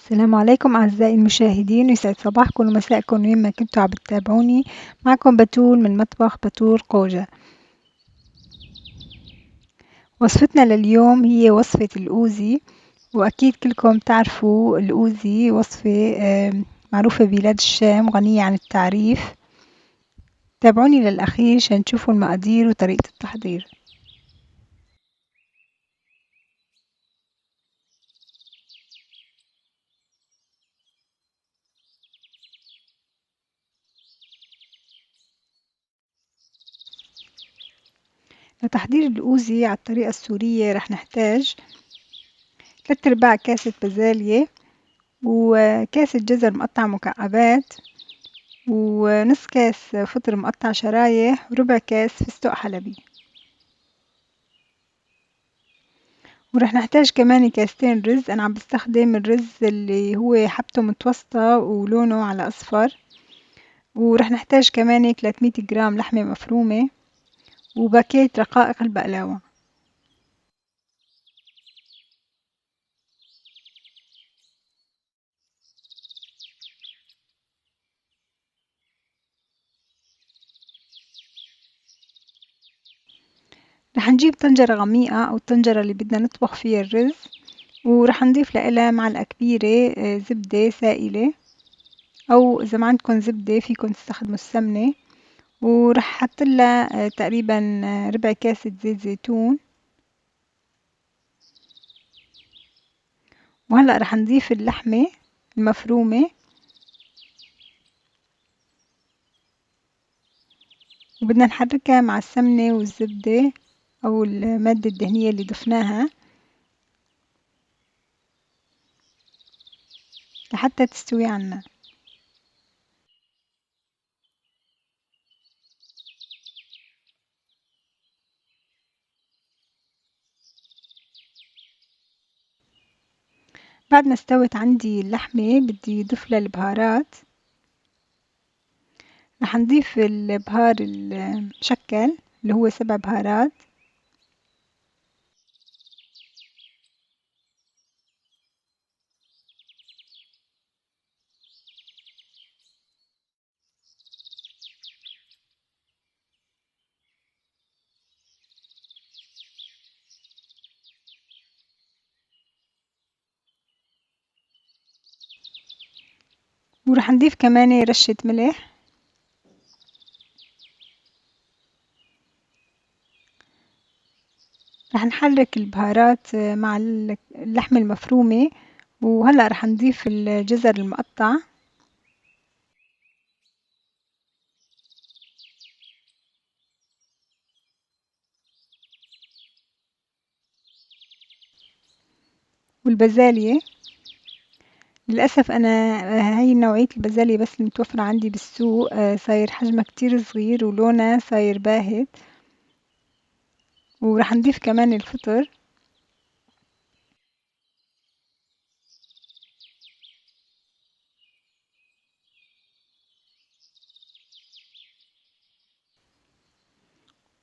السلام عليكم أعزائي المشاهدين، يسعد صباحكم ومساءكم وين ما كنتوا عم بتتابعوني. معكم بتول من مطبخ بتول قوجة. وصفتنا لليوم هي وصفة الأوزي، وأكيد كلكم تعرفوا الأوزي وصفة معروفة ببلاد الشام غنية عن التعريف. تابعوني للأخير عشان تشوفوا المقادير وطريقة التحضير. لتحضير الأوزي على الطريقة السورية رح نحتاج 3/4 كاسة بازاليا، وكاسة جزر مقطع مكعبات، ونص كاس فطر مقطع شرايح، وربع كاس فستق حلبي. ورح نحتاج كمان كاستين رز. انا عم بستخدم الرز اللي هو حبته متوسطة ولونه على اصفر. ورح نحتاج كمان 300 جرام لحمة مفرومة، وباكيت رقائق البقلاوة. رح نجيب طنجرة غميقة او الطنجرة اللي بدنا نطبخ فيها الرز، ورح نضيف لها معلقة كبيرة زبدة سائلة، او اذا ما عندكم زبدة فيكم تستخدموا السمنة. ورح احطلها تقريبا ربع كاسة زيت زيتون. وهلأ رح نضيف اللحمة المفرومة، وبدنا نحركها مع السمنة والزبدة أو المادة الدهنية اللي ضفناها لحتى تستوي عنا. بعد ما استوت عندي اللحمة بدي أضيف لها البهارات. رح نضيف البهار المشكل اللي هو 7 بهارات، ورح نضيف كمان رشة ملح. رح نحرك البهارات مع اللحمة المفرومة. وهلأ رح نضيف الجزر المقطع، والبازالية. للأسف أنا هاي نوعية البازاليا بس المتوفرة عندي بالسوق، صاير حجمها كتير صغير ولونها صاير باهت. ورح نضيف كمان الفطر.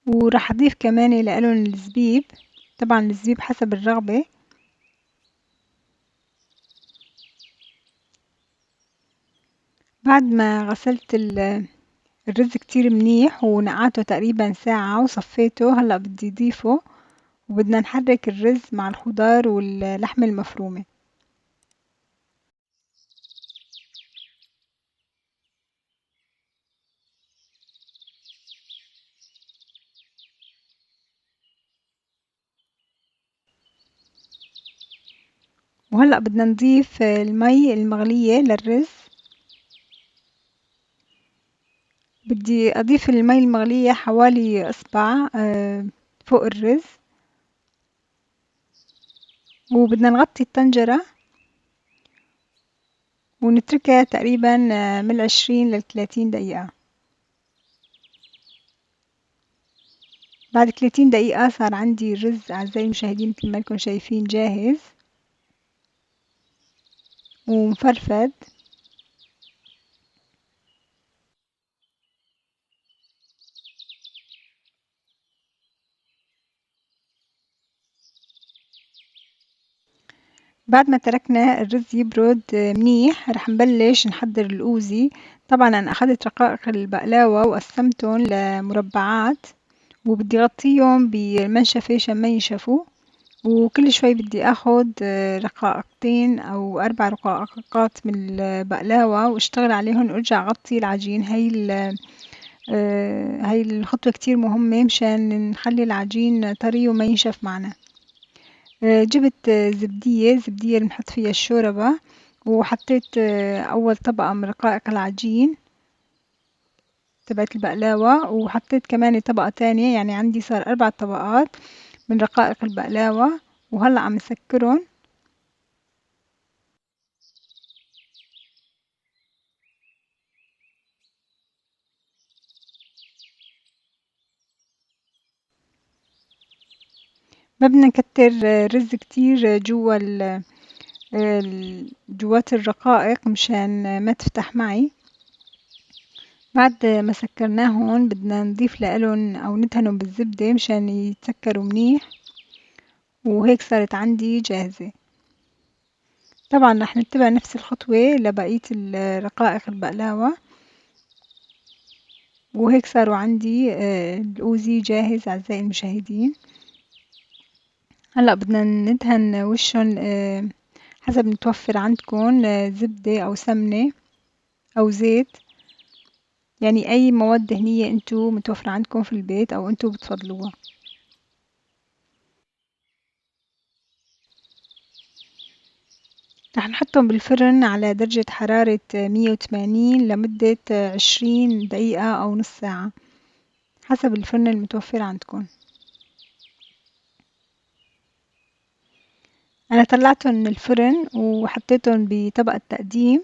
ورح أضيف كمان لألون الزبيب، طبعا الزبيب حسب الرغبة. بعد ما غسلت الرز كتير منيح ونقعته تقريبا ساعة وصفيته، هلأ بدي أضيفه. وبدنا نحرك الرز مع الخضار واللحمة المفرومة. وهلأ بدنا نضيف المي المغلية للرز. بدي أضيف المي المغلية حوالي إصبع فوق الرز. وبدنا نغطي الطنجرة ونتركها تقريبا من 20 ل30 دقيقة. بعد 30 دقيقة صار عندي الرز أعزائي المشاهدين مثل ما انكم شايفين جاهز ومفرفد. بعد ما تركنا الرز يبرد منيح رح نبلش نحضر الأوزي. طبعا أنا أخذت رقائق البقلاوة وقسمتهم لمربعات، وبدي غطيهم بالمنشفة عشان ما ينشفوا، وكل شوي بدي اخد رقائقتين او 4 رقائقات من البقلاوة واشتغل عليهم وارجع اغطي العجين. هاي الخطوة كتير مهمة مشان نخلي العجين طري وما ينشف معنا. جبت زبدية اللي بنحط فيها الشوربة، وحطيت اول طبقة من رقائق العجين تبعت البقلاوة، وحطيت كمان طبقة تانية، يعني عندي صار 4 طبقات من رقائق البقلاوة. وهلأ عم نسكرهم. ما بدنا نكتر رز كتير جوا جوات الرقائق مشان ما تفتح معي. بعد ما سكرناهن بدنا نضيف لهم او ندهنهم بالزبدة مشان يتسكروا منيح، وهيك صارت عندي جاهزة. طبعا رح نتبع نفس الخطوة لبقية الرقائق البقلاوة، وهيك صاروا عندي الأوزي جاهز أعزائي المشاهدين. هلأ بدنا ندهن وشهم حسب متوفر عندكم زبدة أو سمنة أو زيت، يعني أي مواد دهنية انتو متوفرة عندكم في البيت أو انتو بتفضلوها. رح نحطهم بالفرن على درجة حرارة 180 لمدة 20 دقيقة أو نص ساعة حسب الفرن المتوفر عندكم. أنا طلعتهم من الفرن وحطيتهم بطبق التقديم،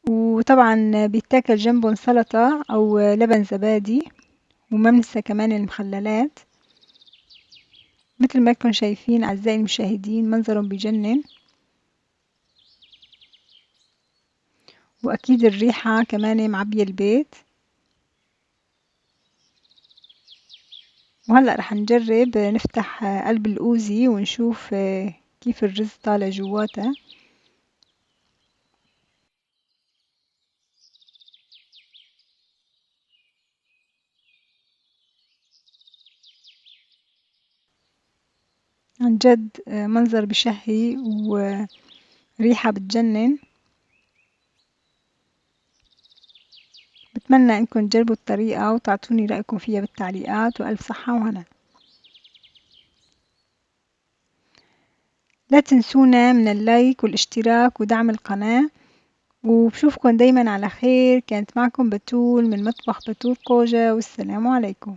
وطبعا بيتاكل جنبهم سلطة أو لبن زبادي، وما بننسى كمان المخللات. مثل ما انكم شايفين أعزائي المشاهدين منظرهم بجنن، وأكيد الريحة كمان معبية البيت. وهلأ رح نجرب نفتح قلب الأوزي ونشوف كيف الرز طالع جواته. عن جد منظر بشهي وريحة بتجنن. بتمنى انكم تجربوا الطريقة وتعطوني رأيكم فيها بالتعليقات، وألف صحة وهنا. لا تنسونا من اللايك والاشتراك ودعم القناة، وبشوفكم دايما على خير. كانت معكم بتول من مطبخ بتول قوجة، والسلام عليكم.